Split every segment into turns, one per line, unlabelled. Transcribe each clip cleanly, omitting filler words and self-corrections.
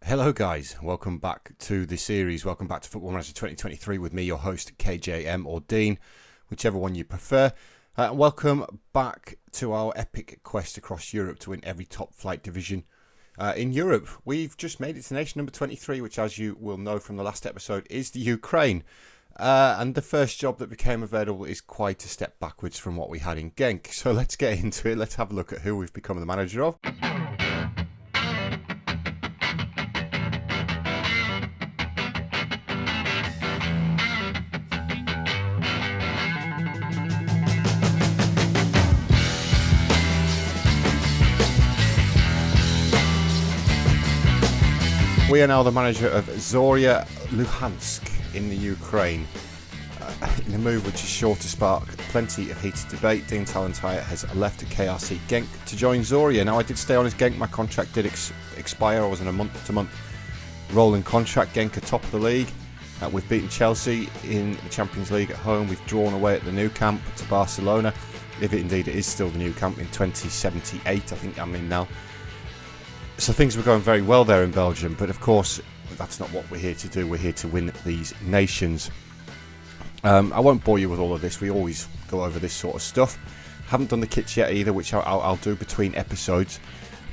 Hello guys, welcome back to the series, welcome back to Football Manager 2023 with me, your host KJM or Dean, whichever one you prefer. Welcome back to our epic quest across Europe to win every top flight division in Europe. We've just made it to nation number 23, which as you will know from the last episode is the Ukraine. And the first job that became available is quite a step backwards from what we had in Genk. So let's get into it, let's have a look at who we've become the manager of. We are now the manager of Zorya Luhansk in the Ukraine. In a move which is sure to spark plenty of heated debate, Dean Talentire has left to KRC Genk to join Zorya. Now, I did stay on as Genk. My contract did expire. I was in a month-to-month rolling contract. Genk are top of the league. We've beaten Chelsea in the Champions League at home. We've drawn away at the Nou Camp to Barcelona, if it indeed is still the Nou Camp, in 2078. I think I'm in now. So things were going very well there in Belgium, but of course that's not what we're here to do. We're here to win these nations. I won't bore you with all of this. We always go over this sort of stuff. Haven't done the kits yet either, which I'll do between episodes.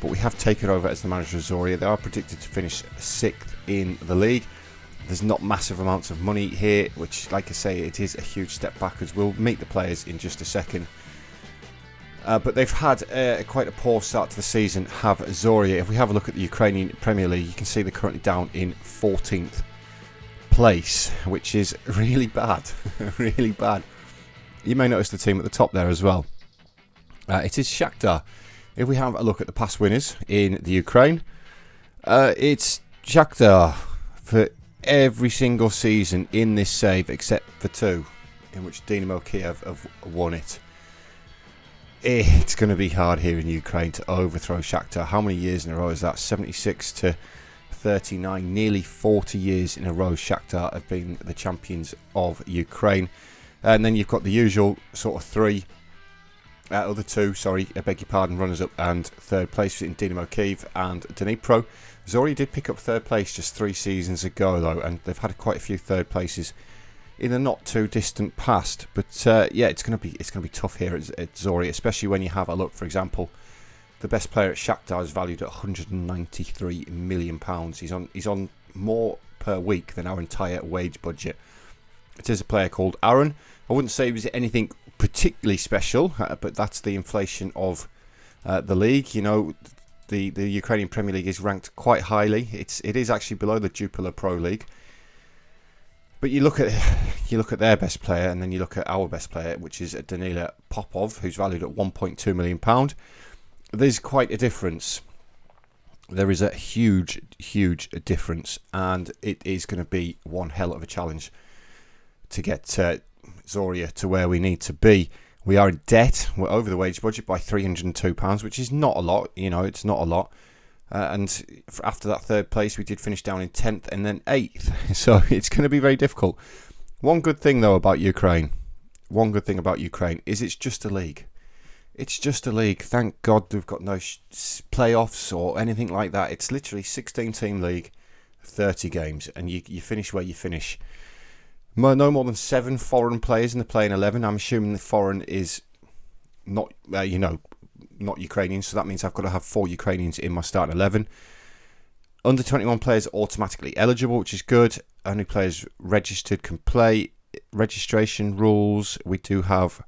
But we have taken over as the manager of Zorya. They are predicted to finish 6th in the league. There's not massive amounts of money here, which, like I say, it is a huge step backwards. We'll meet the players in just a second. But they've had quite a poor start to the season, have Zorya. If we have a look at the Ukrainian Premier League, you can see they're currently down in 14th place, which is really bad. Really bad. You may notice the team at the top there as well. It is Shakhtar. If we have a look at the past winners in the Ukraine, it's Shakhtar for every single season in this save, except for 2, in which Dynamo Kiev have won it. It's going to be hard here in Ukraine to overthrow Shakhtar. How many years in a row is that? 76 to 39, nearly 40 years in a row Shakhtar have been the champions of Ukraine. And then you've got the usual sort of other two, I beg your pardon, runners-up and third place in Dynamo Kiev and Dnipro. Zorya did pick up third place just 3 seasons ago though, and they've had quite a few third places in the not too distant past, but yeah, it's going to be tough here at Zorya, especially when you have a look. For example, the best player at Shakhtar is valued at £193 million. He's on more per week than our entire wage budget. It is a player called Aaron. I wouldn't say he was anything particularly special, but that's the inflation of the league. You know, the Ukrainian Premier League is ranked quite highly. It is actually below the Jupiler Pro League. But you look at their best player, and then you look at our best player, which is Danila Popov, who's valued at £1.2 million. There's quite a difference. There is a huge difference, and it is going to be one hell of a challenge to get Zorya to where we need to be. We are in debt. We're over the wage budget by £302, which is not a lot. You know, it's not a lot. And after that third place, we did finish down in 10th and then 8th. So it's going to be very difficult. One good thing, though, about Ukraine is it's just a league. It's just a league. Thank God we've got no playoffs or anything like that. It's literally 16-team league, 30 games, and you finish where you finish. No more than 7 foreign players in the playing 11. I'm assuming the foreign is not, not Ukrainian, so that means I've got to have 4 Ukrainians in my starting 11. Under 21 players are automatically eligible, which is good. Only players registered can play. Registration rules, we do have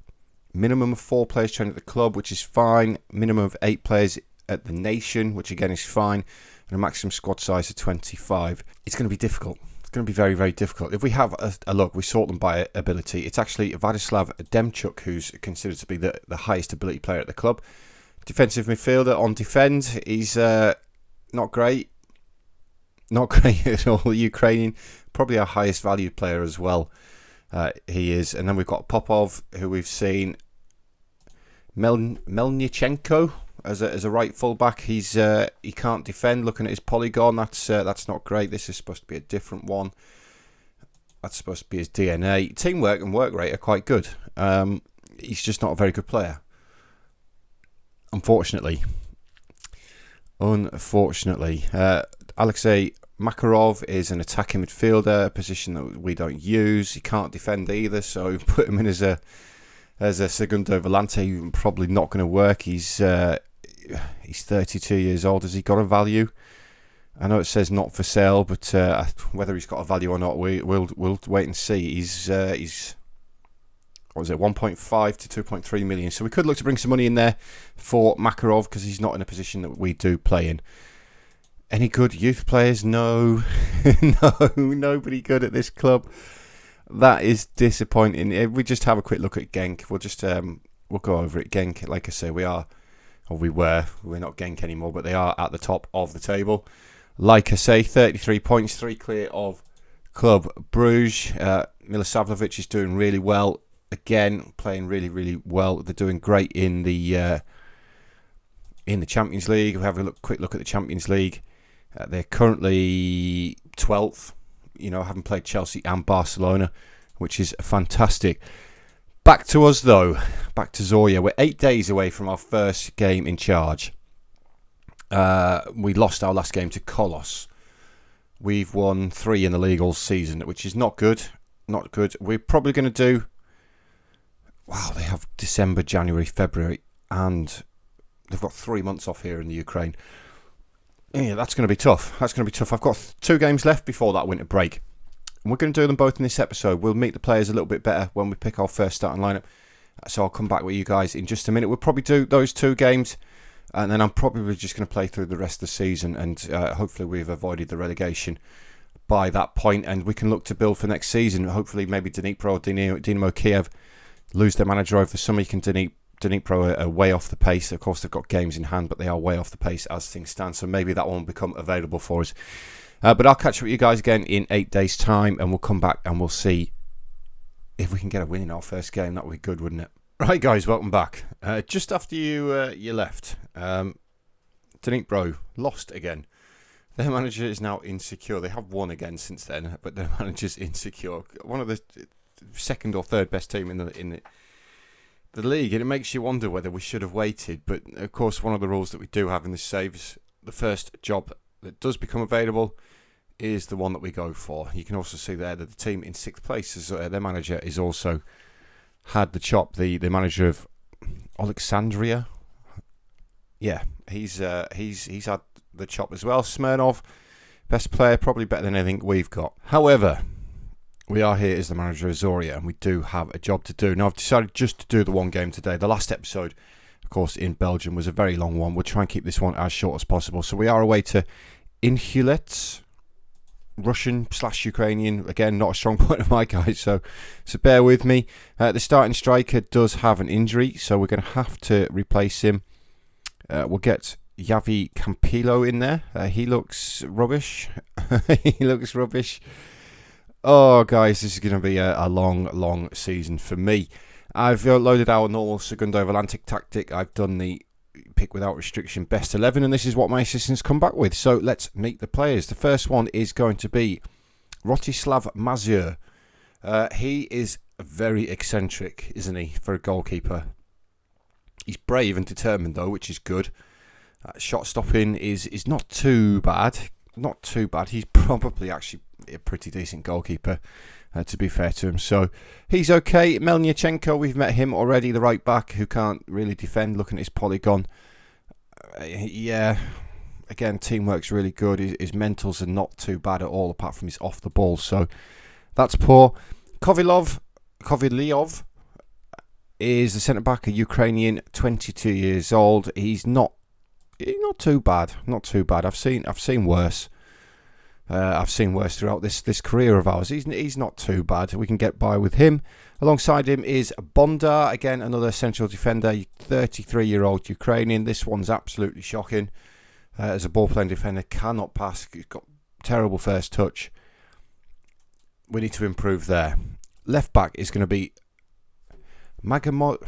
minimum of 4 players trained at the club, which is fine. Minimum of 8 players at the nation, which again is fine. And a maximum squad size of 25. It's going to be difficult. It's going to be very, very difficult. If we have a look, we sort them by ability. It's actually Vladislav Demchuk who's considered to be the highest ability player at the club. Defensive midfielder on defend. He's not great. Not great at all. Ukrainian. Probably our highest valued player as well. He is. And then we've got Popov, who we've seen. Melnychenko as a right fullback. He can't defend. Looking at his polygon, that's not great. This is supposed to be a different one. That's supposed to be his DNA. Teamwork and work rate are quite good. He's just not a very good player. Unfortunately. Alexei Makarov is an attacking midfielder, a position that we don't use. He can't defend either, so put him in as a segundo volante, probably not going to work. He's 32 years old. Has he got a value? I know it says not for sale, but whether he's got a value or not, we'll wait and see. He's what was it, 1.5 to 2.3 million. So we could look to bring some money in there for Makarov because he's not in a position that we do play in. Any good youth players? No, no, nobody good at this club. That is disappointing. If we just have a quick look at Genk, we'll go over it. Genk, like I say, we're not Genk anymore, but they are at the top of the table. Like I say, 33 points, 3 clear of Club Bruges. Milosavljevic is doing really well. Again, playing really, really well. They're doing great in the Champions League. We have a quick look at the Champions League. They're currently 12th. Having played Chelsea and Barcelona, which is fantastic. Back to us, though. Back to Zorya. We're 8 days away from our first game in charge. We lost our last game to Kolos. We've won 3 in the league all season, which is not good. Not good. We're probably going to do... Wow, they have December, January, February, and they've got 3 months off here in the Ukraine. Yeah, that's going to be tough. I've got 2 games left before that winter break. And we're going to do them both in this episode. We'll meet the players a little bit better when we pick our first starting lineup. So I'll come back with you guys in just a minute. We'll probably do those 2 games, and then I'm probably just going to play through the rest of the season, and hopefully we've avoided the relegation by that point, and we can look to build for next season. Hopefully maybe Dnipro or Dynamo Kiev lose their manager over the summer. You can Dnipro are way off the pace. Of course, they've got games in hand, but they are way off the pace as things stand. So maybe that won't become available for us. But I'll catch up with you guys again in 8 days' time, and we'll come back and we'll see if we can get a win in our first game. That would be good, wouldn't it? Right, guys, welcome back. Just after you left, Dnipro lost again. Their manager is now insecure. They have won again since then, but their manager's insecure. One of the second or third best team in the league, and it makes you wonder whether we should have waited. But of course, one of the rules that we do have in this save is the first job that does become available is the one that we go for. You can also see there that the team in 6th place is their manager is also had the chop. The manager of Alexandria, yeah, he's had the chop as well. Smirnov, best player, probably better than anything we've got. However, we are here as the manager of Zorya, and we do have a job to do. Now, I've decided just to do the one game today. The last episode, of course, in Belgium was a very long one. We'll try and keep this one as short as possible. So we are away to Inhulets, Russian/Ukrainian. Again, not a strong point of my guys, so bear with me. The starting striker does have an injury, so we're going to have to replace him. We'll get Yavi Campillo in there. He looks rubbish. He looks rubbish. Oh, guys, this is going to be a long, long season for me. I've loaded our normal Segundo Volante tactic. I've done the pick without restriction best 11, and this is what my assistants come back with. So let's meet the players. The first one is going to be Rostislav Mazur. He is very eccentric, isn't he, for a goalkeeper? He's brave and determined, though, which is good. Shot stopping is not too bad. Not too bad. He's probably actually a pretty decent goalkeeper, to be fair to him. So he's okay. Melnyachenko, we've met him already, the right back who can't really defend. Looking at his polygon. Yeah, again, teamwork's really good. His mentals are not too bad at all, apart from his off the ball. So that's poor. Kovyliov is the centre back, a Ukrainian, 22 years old. He's not too bad. Not too bad. I've seen worse. I've seen worse throughout this career of ours. He's not too bad. We can get by with him. Alongside him is Bondar, again another central defender, 33-year-old Ukrainian. This one's absolutely shocking. As a ball-playing defender, cannot pass. He's got terrible first touch. We need to improve there. Left back is going to be Magomedov.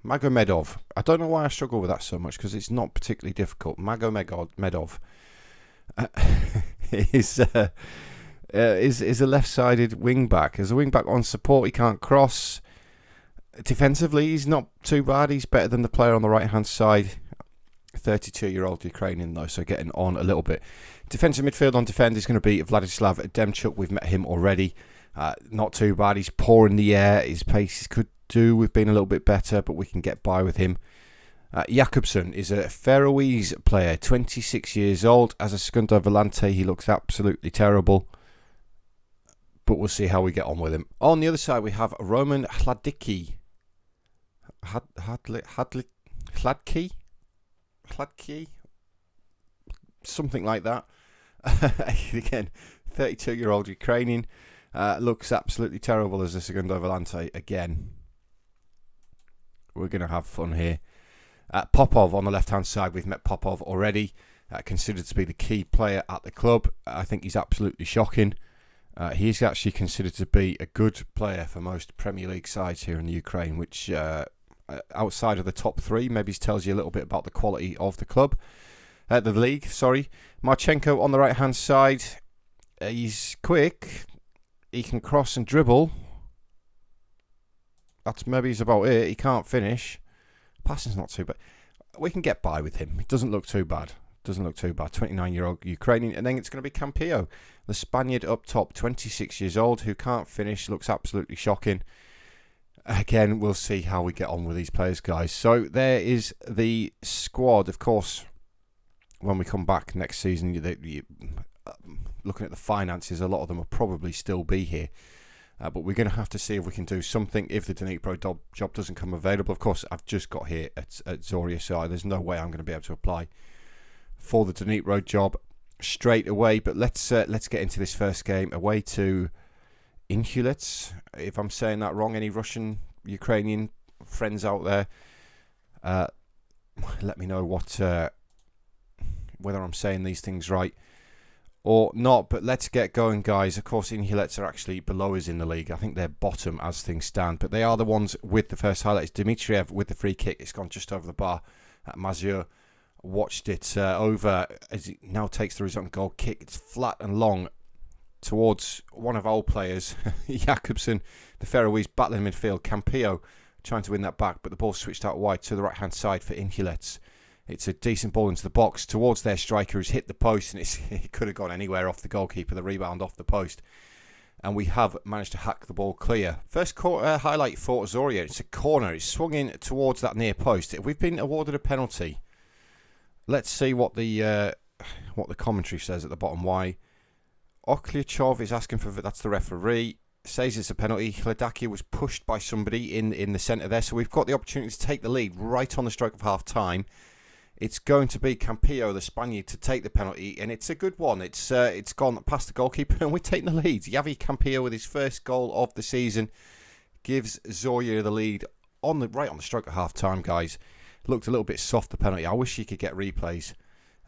Magomedov. I don't know why I struggle with that so much, because it's not particularly difficult. Magomedov is a left-sided wing-back. As a wing-back on support, he can't cross. Defensively, he's not too bad. He's better than the player on the right-hand side. 32-year-old Ukrainian though, so getting on a little bit. Defensive midfield on defend is going to be Vladislav Demchuk. We've met him already. Not too bad. He's poor in the air. His pace could do with being a little bit better, but we can get by with him. Jakobsen is a Faroese player, 26 years old. As a Segundo Volante, he looks absolutely terrible, but we'll see how we get on with him. On the other side, we have Roman Hladicki. Hladky? Something like that. Again, 32-year-old Ukrainian. Looks absolutely terrible as a Segundo Volante again. We're going to have fun here. Popov on the left-hand side. We've met Popov already. Considered to be the key player at the club. I think he's absolutely shocking. He's actually considered to be a good player for most Premier League sides here in the Ukraine, which outside of the top three maybe tells you a little bit about the quality of the club. The league, sorry. Marchenko on the right-hand side. He's quick. He can cross and dribble. That's maybe about it. He can't finish. Passing's not too bad. We can get by with him. It doesn't look too bad. 29-year-old Ukrainian. And then it's going to be Campillo, the Spaniard up top, 26 years old, who can't finish. Looks absolutely shocking. Again, we'll see how we get on with these players, guys. So there is the squad. Of course, when we come back next season, looking at the finances, a lot of them will probably still be here. But we're going to have to see if we can do something if the Dnipro job doesn't come available. Of course, I've just got here at Zorya, so there's no way I'm going to be able to apply for the Dnipro job straight away. But let's get into this first game away to Inhulets. If I'm saying that wrong, any Russian, Ukrainian friends out there, let me know whether I'm saying these things right or not. But let's get going, guys. Of course, Inhulets are actually below us in the league. I think they're bottom as things stand, but they are the ones with the first highlights. Dmitriev with the free kick. It's gone just over the bar. Mazur watched it over as he now takes the resultant goal kick. It's flat and long towards one of our players, Jakobsen, the Faroese battling midfield. Campillo trying to win that back, but the ball switched out wide to the right-hand side for Inhulets. It's a decent ball into the box towards their striker who's hit the post, and it could have gone anywhere off the goalkeeper, the rebound off the post. And we have managed to hack the ball clear. First highlight for Zorya. It's a corner. It's swung in towards that near post. We've been awarded a penalty. Let's see what the commentary says at the bottom. Why? Oklyachov is asking for, that's the referee, says it's a penalty. Hladaki was pushed by somebody in the centre there, so we've got the opportunity to take the lead right on the stroke of half-time. It's going to be Campillo, the Spaniard, to take the penalty, and it's a good one. It's gone past the goalkeeper, and we're taking the lead. Javi Campillo with his first goal of the season gives Zorya the lead right on the stroke of half-time, guys. Looked a little bit soft, the penalty. I wish you could get replays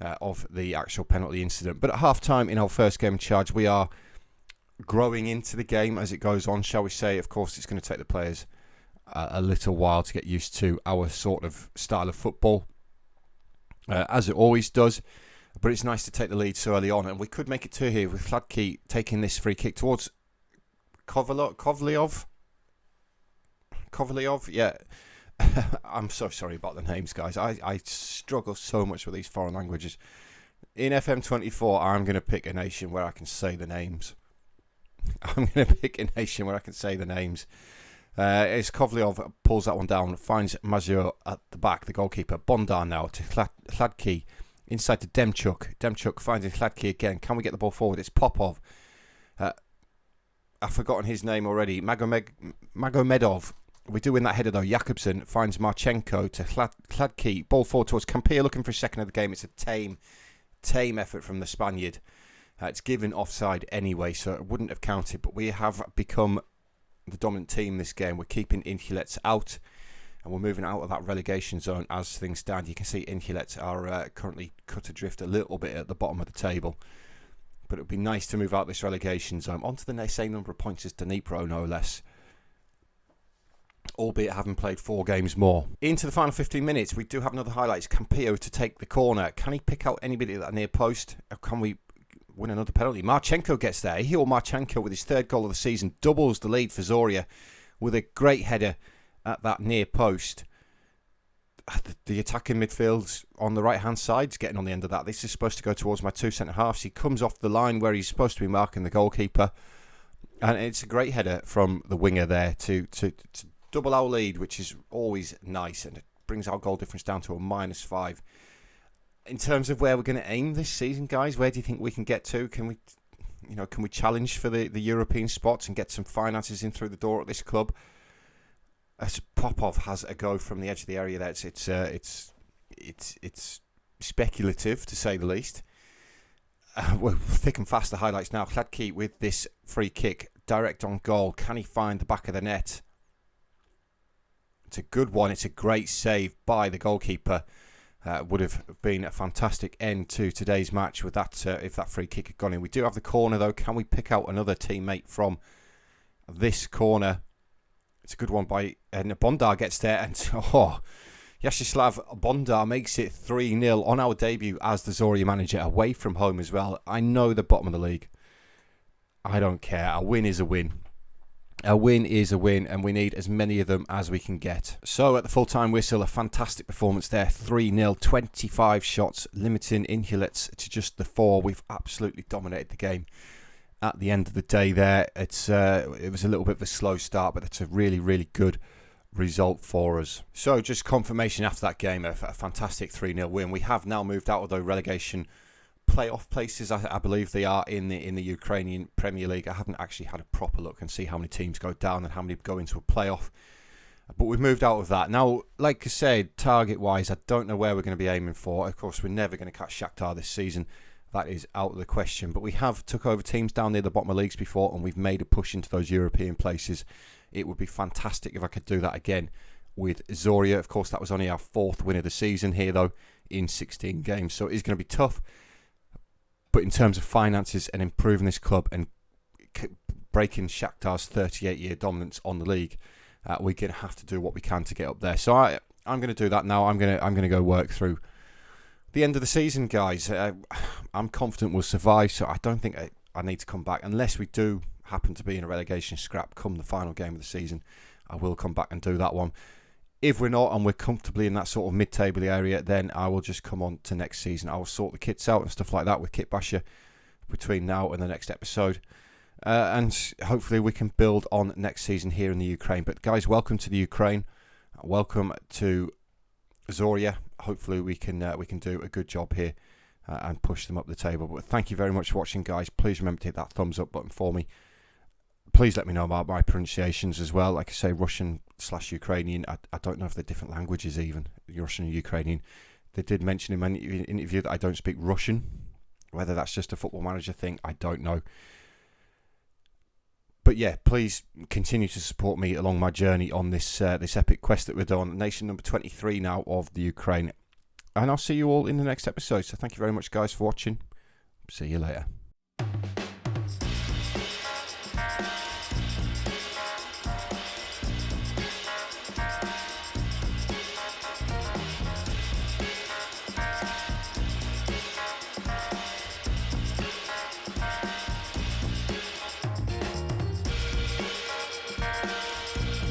of the actual penalty incident. But at half-time in our first game in charge, we are growing into the game as it goes on, shall we say. Of course, it's going to take the players a little while to get used to our sort of style of football, as it always does. But it's nice to take the lead so early on, and we could make it two here with Hladky taking this free kick towards Kovalyov, yeah. I'm so sorry about the names, guys. I struggle so much with these foreign languages. In FM24, I'm going to pick a nation where I can say the names. As Kovalyov pulls that one down, finds Mazur at the back, the goalkeeper. Bondar now to Hladky, inside to Demchuk. Demchuk finding Hladky again. Can we get the ball forward? It's Popov. I've forgotten his name already. Magomedov. We do win that header though. Jakobsen finds Marchenko to Hladky. Ball forward towards Campillo, looking for a second of the game. It's a tame effort from the Spaniard. It's given offside anyway, so it wouldn't have counted. But we have become the dominant team this game. We're keeping Inhulets out, and we're moving out of that relegation zone as things stand. You can see Inhulets are currently cut adrift a little bit at the bottom of the table. But it would be nice to move out this relegation zone onto the same number of points as Dnipro, no less, albeit having played 4 games more. Into the final 15 minutes, we do have another highlight. It's Campillo to take the corner. Can he pick out anybody at that near post? Or can we win another penalty? Marchenko gets there. Marchenko with his 3rd goal of the season doubles the lead for Zorya with a great header at that near post. the attacking midfield on the right-hand side is getting on the end of that. This is supposed to go towards my two centre-halves. He comes off the line where he's supposed to be marking the goalkeeper. And it's a great header from the winger there to double our lead, which is always nice. And it brings our goal difference down to a -5. In terms of where we're going to aim this season, guys, where do you think we can get to? Can we challenge for the European spots and get some finances in through the door at this club? As Popov has a go from the edge of the area there, it's speculative to say the least. We're thick and fast the highlights now. Hladký with this free kick, direct on goal. Can he find the back of the net? It's a good one. It's a great save by the goalkeeper. Would have been a fantastic end to today's match with that if that free kick had gone in. We do have the corner though. Can we pick out another teammate from this corner? It's a good one by Bondar gets there, and Yaroslav Bondar makes it 3-0 on our debut as the Zorya manager, away from home as well. I know the bottom of the league. I don't care. A win is a win. A win is a win, and we need as many of them as we can get. So at the full-time whistle, a fantastic performance there. 3-0, 25 shots, limiting Inhulets to just the 4. We've absolutely dominated the game. At the end of the day there, it was a little bit of a slow start, but it's a really, really good result for us. So just confirmation after that game, a fantastic 3-0 win. We have now moved out of the relegation playoff places. I believe they are in the Ukrainian Premier League. I haven't actually had a proper look and see how many teams go down and how many go into a playoff. But we've moved out of that. Now, like I said, target-wise, I don't know where we're going to be aiming for. Of course, we're never going to catch Shakhtar this season. That is out of the question. But we have took over teams down near the bottom of leagues before, and we've made a push into those European places. It would be fantastic if I could do that again with Zorya. Of course, that was only our 4th win of the season here, though, in 16 games. So it is going to be tough. But in terms of finances and improving this club and breaking Shakhtar's 38-year dominance on the league, we're going to have to do what we can to get up there. So I'm going to do that now. I'm going to go work through the end of the season, guys. I'm confident we'll survive, so I don't think I need to come back unless we do happen to be in a relegation scrap come the final game of the season. I will come back and do that one. If we're not and we're comfortably in that sort of mid-table area, then I will just come on to next season. I will sort the kits out and stuff like that with Kitbasher between now and the next episode. And hopefully we can build on next season here in the Ukraine. But guys, welcome to the Ukraine. Welcome to Zorya. Hopefully we can do a good job here and push them up the table. But thank you very much for watching, guys. Please remember to hit that thumbs up button for me. Please let me know about my pronunciations as well. Like I say, Russian/Ukrainian. I don't know if they're different languages even, Russian and Ukrainian. They did mention in my interview that I don't speak Russian. Whether that's just a Football Manager thing, I don't know. But yeah, please continue to support me along my journey on this epic quest that we're doing. Nation number 23 now of the Ukraine. And I'll see you all in the next episode. So thank you very much, guys, for watching. See you later.